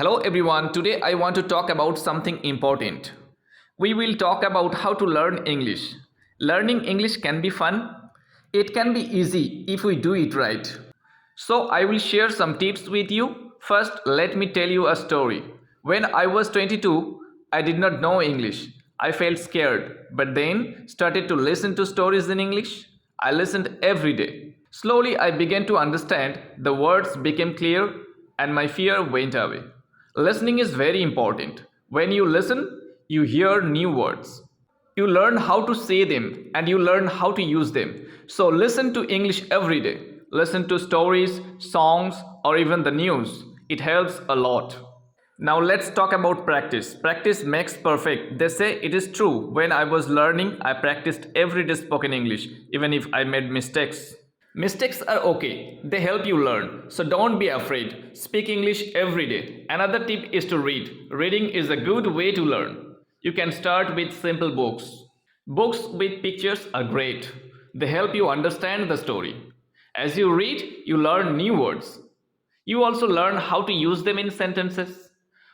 Hello everyone, today I want to talk about something important. We will talk about how to learn English. Learning English can be fun. It can be easy if we do it right. So I will share some tips with you. First, let me tell you a story. When I was 22, I did not know English. I felt scared, but then started to listen to stories in English. I listened every day. Slowly I began to understand, the words became clear and my fear went away. Listening is very important. When you listen, you hear new words. You learn how to say them and you learn how to use them. So listen to English every day. Listen to stories, songs, or even the news. It helps a lot. Now let's talk about practice. Practice makes perfect. They say it is true. When I was learning, I practiced every day spoken English, even if I made mistakes. Mistakes are okay, they help you learn, so don't be afraid. Speak English every day. Another tip is to read. Reading is a good way to learn. You can start with simple books. Books with pictures are great, they help you understand the story. As you read, you learn new words. You also learn how to use them in sentences.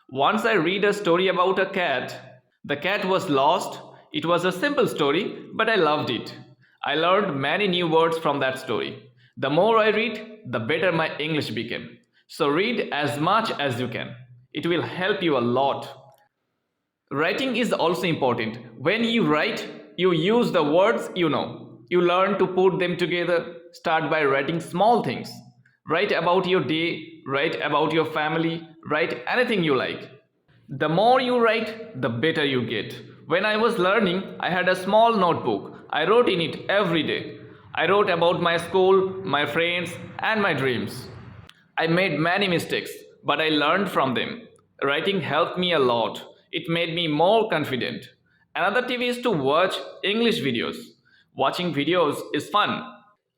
Once I read a story about a cat. The cat was lost. It was a simple story, but I loved it. I learned many new words from that story. The more I read, the better my English became. So read as much as you can. It will help you a lot. Writing is also important. When you write, you use the words you know. You learn to put them together. Start by writing small things. Write about your day, write about your family, write anything you like. The more you write, the better you get. When I was learning, I had a small notebook. I wrote in it every day. I wrote about my school, my friends, and my dreams. I made many mistakes, but I learned from them. Writing helped me a lot. It made me more confident. Another tip is to watch English videos. Watching videos is fun.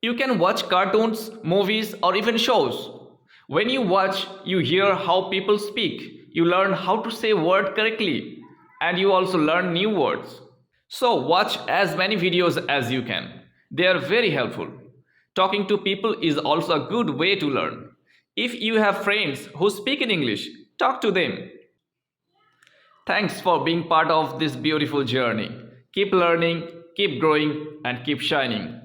You can watch cartoons, movies, or even shows. When you watch, you hear how people speak. You learn how to say word correctly. And you also learn new words. So watch as many videos as you can. They are very helpful. Talking to people is also a good way to learn. If you have friends who speak in English, talk to them. Thanks for being part of this beautiful journey. Keep learning, keep growing, and keep shining.